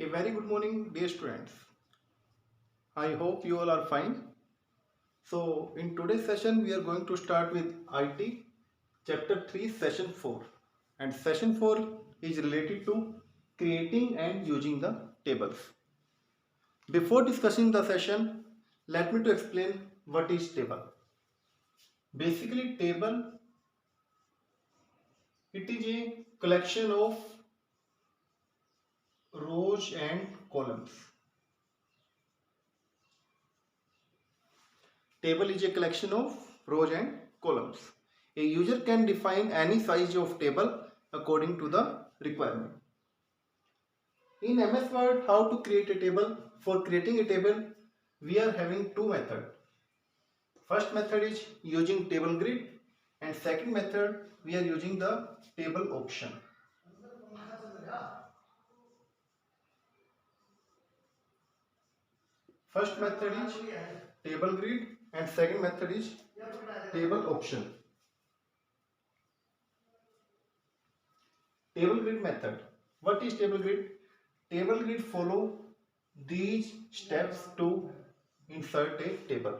A very good morning, dear students. I hope you all are fine. So, in today's session, we are going to start with IT, Chapter 3, Session 4. And Session 4 is related to creating and using the tables. Before discussing the session, let me to explain what is table. Basically, table, it is a collection of rows and columns. Table is a collection of rows and columns. A user can define any size of table according to the requirement. In MS Word, how to create a table? For creating a table, we are having two methods. First method is using table grid, and second method we are using the table option. First method is table grid and second method is table option. Table grid method. What is table grid? Table grid follow these steps to insert a table.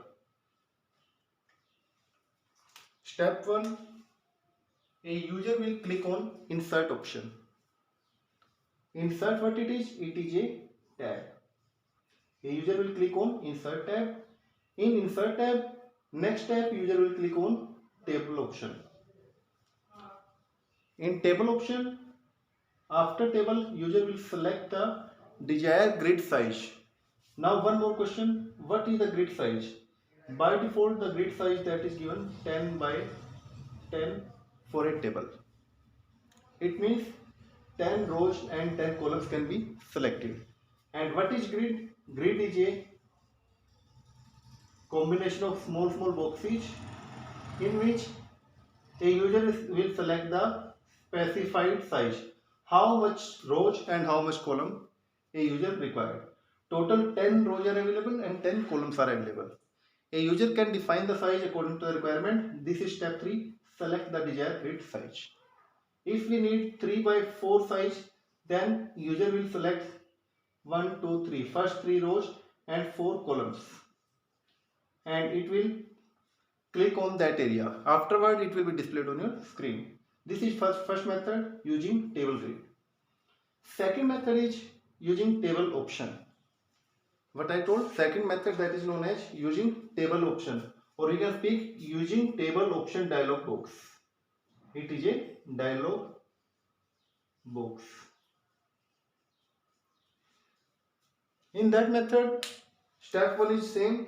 Step 1. A user will click on insert option. Insert, what it is? It is a tab. A user will click on insert tab. In insert tab, next tab user will click on table option. In table option, after table user will select the desired grid size. Now one more question, what is the grid size? By default the grid size that is given 10 by 10 for a table. It means 10 rows and 10 columns can be selected. And what is grid? Grid is a combination of small boxes in which a user will select the specified size, how much rows and how much column a user required. Total 10 rows are available and 10 columns are available. A user can define the size according to the requirement. This is step 3, select the desired grid size. If we need 3 by 4 size, then user will select 1, 2, 3, first 3 rows and 4 columns, and it will click on that area. Afterward, it will be displayed on your screen. This is first method using table grid. Second method is using table option. What I told, second method that is known as using table option, or you can speak using table option dialog box. It is a dialog box. In that method, step 1 is same.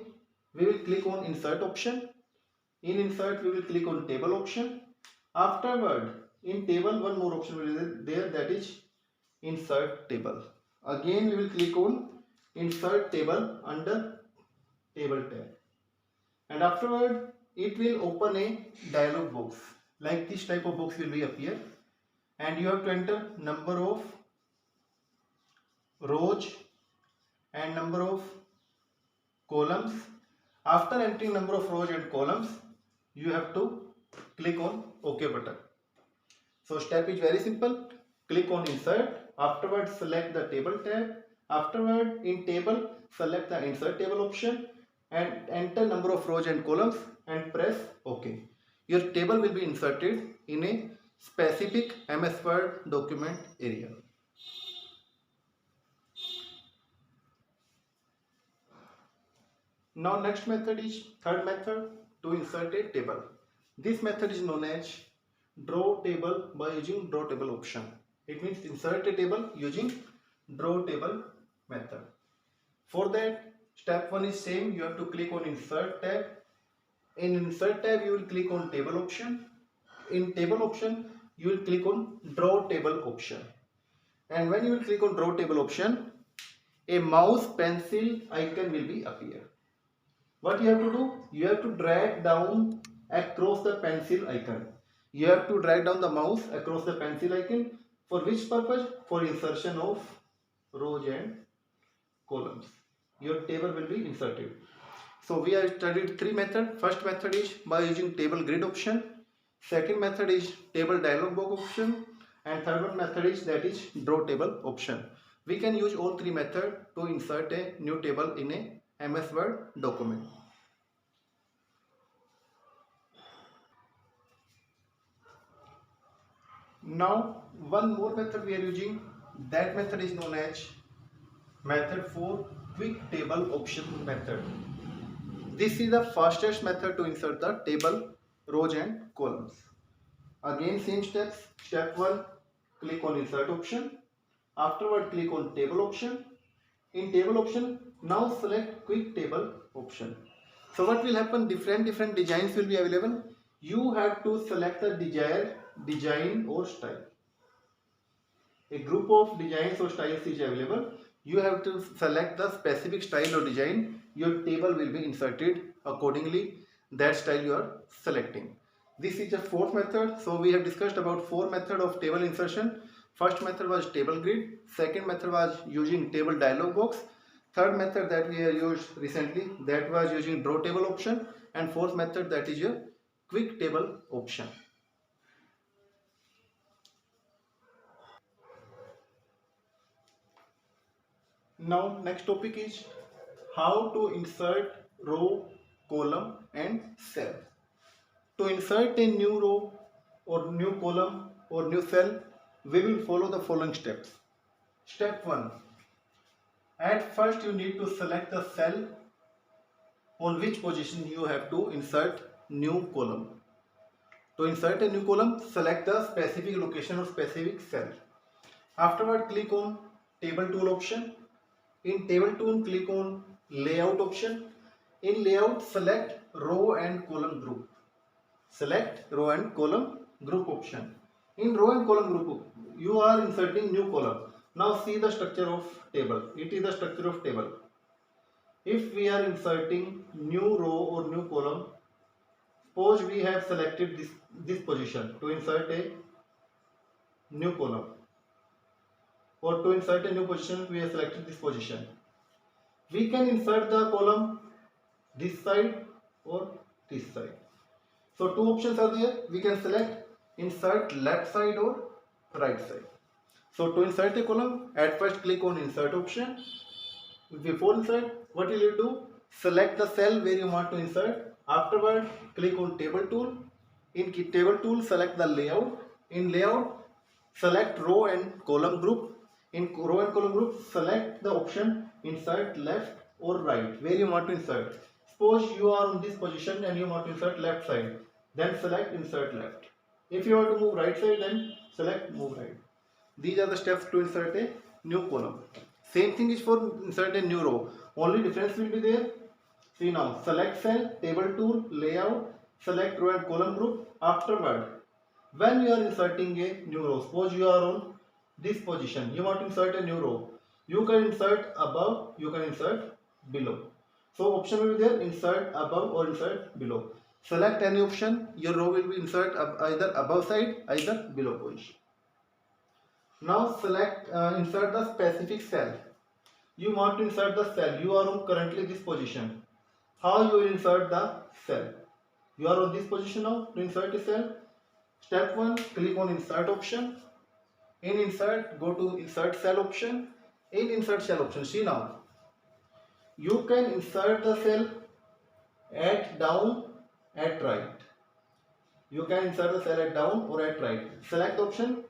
We will click on insert option. In insert, we will click on table option. Afterward, in table, one more option will be there, that is insert table. Again, we will click on insert table under table tab. And afterward, it will open a dialog box. Like this type of box will be appear. And you have to enter number of rows and number of columns. After entering number of rows and columns, you have to click on OK button. So step is very simple. Click on insert. Afterward, select the table tab. Afterward, in table, select the insert table option and enter number of rows and columns and press OK. Your table will be inserted in a specific MS Word document area. Now next method is third method to insert a table. This method is known as draw table by using draw table option. It means insert a table using draw table method. For that, step 1 is same. You have to click on insert tab. In insert tab, you will click on table option. In table option, you will click on draw table option. And when you will click on draw table option, a mouse pencil icon will be appear. What you have to do? You have to drag down across the pencil icon. You have to drag down the mouse across the pencil icon. For which purpose? For insertion of rows and columns. Your table will be inserted. So we have studied three methods. First method is by using table grid option. Second method is table dialog box option. And third one method is that is draw table option. We can use all three methods to insert a new table in a MS Word document. Now, one more method we are using. That method is known as method for quick table option method. This is the fastest method to insert the table, rows and columns. Again, same steps. Step 1, click on insert option. Afterward, click on table option. In table option, now select quick table option. So what will happen? Different designs will be available. You have to select the desired design or style. A group of designs or styles is available. You have to select the specific style or design. Your table will be inserted accordingly that style you are selecting. This is the fourth method. So we have discussed about four methods of table insertion. First method was table grid. Second method was using table dialog box. Third method that we have used recently, that was using draw table option. And fourth method, that is your quick table option. Now next topic is how to insert row, column and cell. To insert a new row or new column or new cell, we will follow the following steps. Step 1. At first you need to select the cell on which position you have to insert new column. To insert a new column, select the specific location or specific cell. Afterward, click on table tool option. In table tool, click on layout option. In layout, select row and column group. Select row and column group option. In row and column group, you are inserting new column. Now see the structure of table. It is the structure of table. If we are inserting new row or new column, suppose we have selected this position to insert a new column. Or to insert a new position, we have selected this position. We can insert the column this side or this side. So two options are there. We can select insert left side or right side. So to insert a column, at first click on insert option. Before insert, what will you do? Select the cell where you want to insert. Afterward, click on table tool. In table tool, select the layout. In layout, select row and column group. In row and column group, select the option insert left or right where you want to insert. Suppose you are on this position and you want to insert left side, then select insert left. If you want to move right side, then select move right. These are the steps to insert a new column. Same thing is for insert a new row. Only difference will be there. See now, select cell, table tool, layout, select row and column group. Afterward, when you are inserting a new row, suppose you are on this position, you want to insert a new row, you can insert above, you can insert below. So option will be there, insert above or insert below. Select any option, your row will be insert either above side, either below position. Now select insert the specific cell. You want to insert the cell, you are on currently this position. How you will insert the cell? You are on this position now to insert a cell. Step 1, click on insert option. In insert, go to insert cell option. In insert cell option, see now, you can insert the cell at down, at right. You can insert the cell at down or at right. Select option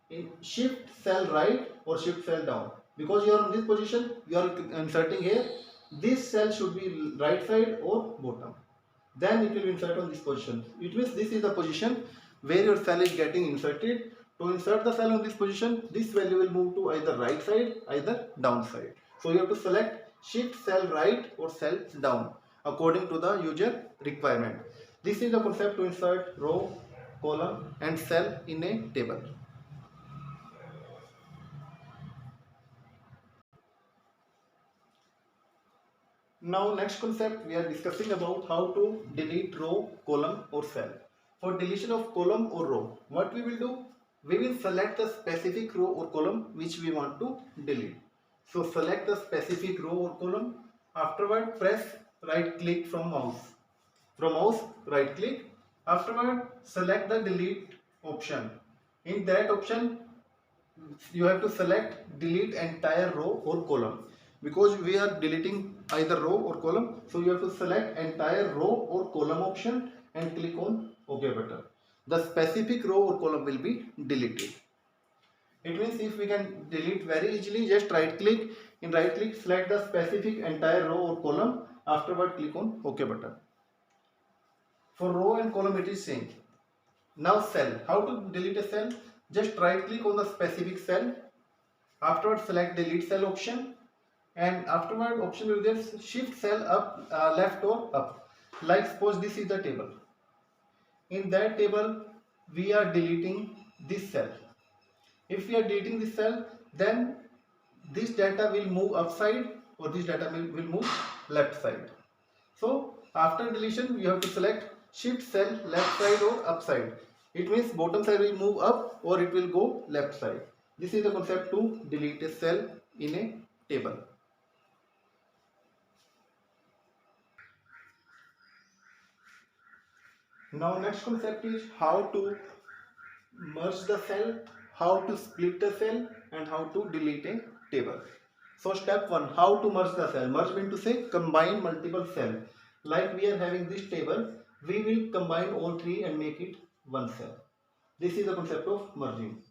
in shift cell right or shift cell down. Because you are in this position, you are inserting here. This cell should be right side or bottom. Then it will insert on this position. It means this is the position where your cell is getting inserted. To insert the cell on this position, this value will move to either right side, either down side. So you have to select shift cell right or cell down according to the user requirement. This is the concept to insert row, column and cell in a table. Now next concept we are discussing about how to delete row, column or cell. For deletion of column or row, what we will do? We will select the specific row or column which we want to delete. So select the specific row or column. Afterward, press right click from mouse. From mouse, right click. Afterward, select the delete option. In that option, you have to select delete entire row or column. Because we are deleting either row or column, so you have to select entire row or column option and click on OK button. The specific row or column will be deleted. It means if we can delete very easily, just right click, in right click select the specific entire row or column, afterward click on OK button. For row and column it is same. Now cell, how to delete a cell? Just right click on the specific cell, afterward select delete cell option, and afterward option will be there, shift cell up, left or up. Like suppose this is the table. In that table we are deleting this cell. If we are deleting this cell, then this data will move upside or this data will move left side. So after deletion you have to select shift cell left side or upside. It means bottom side will move up or it will go left side. This is the concept to delete a cell in a table. Now next concept is how to merge the cell, how to split the cell, and how to delete a table. So step 1, how to merge the cell. Merge means to say combine multiple cell. Like we are having this table, we will combine all three and make it one cell. This is the concept of merging.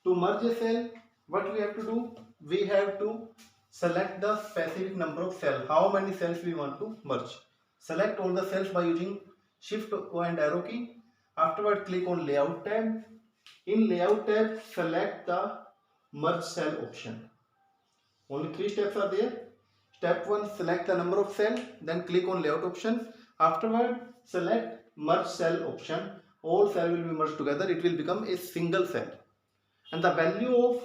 To merge a cell, what we have to do? We have to select the specific number of cells. How many cells we want to merge. Select all the cells by using Shift and arrow key. Afterward, click on Layout tab. In Layout tab, select the Merge Cell option. Only 3 steps are there. Step 1, select the number of cells. Then click on Layout option. Afterward, select Merge Cell option. All cells will be merged together. It will become a single cell. And the value of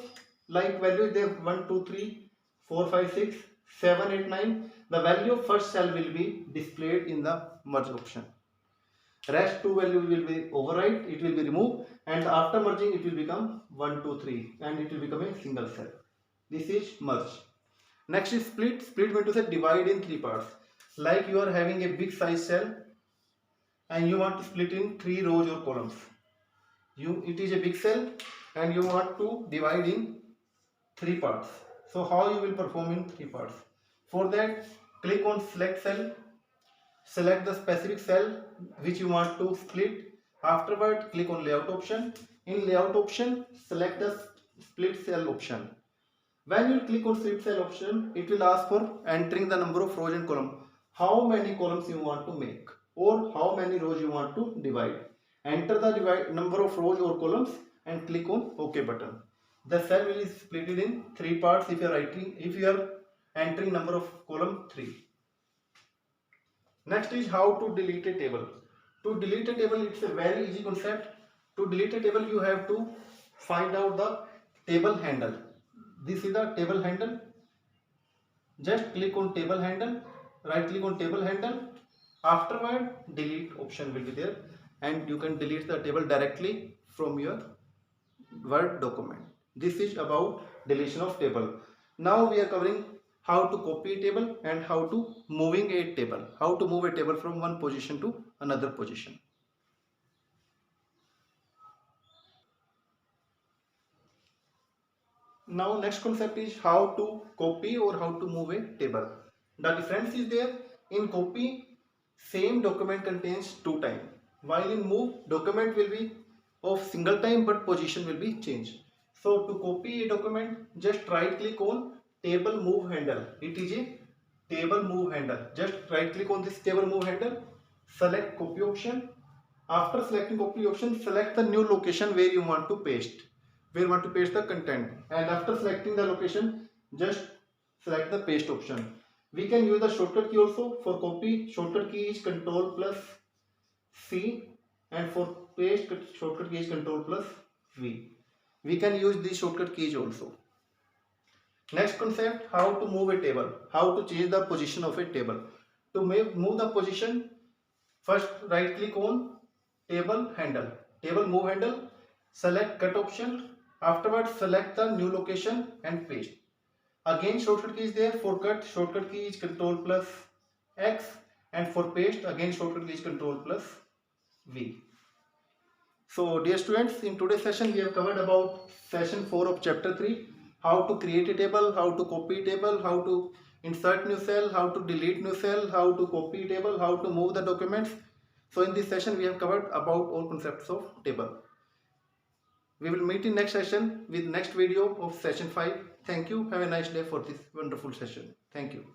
value is there 1, 2, 3, 4, 5, 6, 7, 8, 9. The value of first cell will be displayed in the merge option. Rest 2 value will be override, it will be removed, and after merging it will become 1, 2, 3 and it will become a single cell. This is merge. Next is split. Split means to say divide in 3 parts. Like you are having a big size cell and you want to split in 3 rows or columns. It is a big cell and you want to divide in 3 parts. So how you will perform in 3 parts? For that, click on select cell. Select the specific cell which you want to split. Afterward, click on layout option. In layout option, select the split cell option. When you click on split cell option, it will ask for entering the number of rows and columns. How many columns you want to make or how many rows you want to divide. Enter the number of rows or columns and click on OK button. The cell will be split in 3 parts if you are entering number of column 3. Next is how to delete a table. To delete a table, it's a very easy concept. To delete a table, you have to find out the table handle. This is the table handle. Just click on table handle, right click on table handle. Afterward, delete option will be there and you can delete the table directly from your Word document. This is about deletion of table. Now we are covering how to copy a table and how to moving a table. How to move a table from one position to another position. Now next concept is how to copy or how to move a table. The difference is there. In copy, same document contains 2 times. While in move, document will be of single time but position will be changed. So to copy a document, just right click on table move handle. It is a table move handle. Just right click on this table move handle, select copy option. After selecting copy option, select the new location where you want to paste. Where you want to paste the content. And after selecting the location, just select the paste option. We can use the shortcut key also. For copy, shortcut key is Ctrl plus C, and for paste, shortcut key is Ctrl plus V. We can use these shortcut keys also. Next concept, how to move a table. How to change the position of a table. To move the position, first right click on table handle. Table move handle, select cut option. Afterwards, select the new location and paste. Again, shortcut key is there. For cut, shortcut key is Ctrl plus X, and for paste, again shortcut key is Ctrl plus V. So dear students, in today's session we have covered about session 4 of chapter 3, how to create a table, how to copy a table, how to insert new cell, how to delete new cell, how to copy a table, how to move the documents. So in this session we have covered about all concepts of table. We will meet in next session with next video of session 5. Thank you. Have a nice day for this wonderful session. Thank you.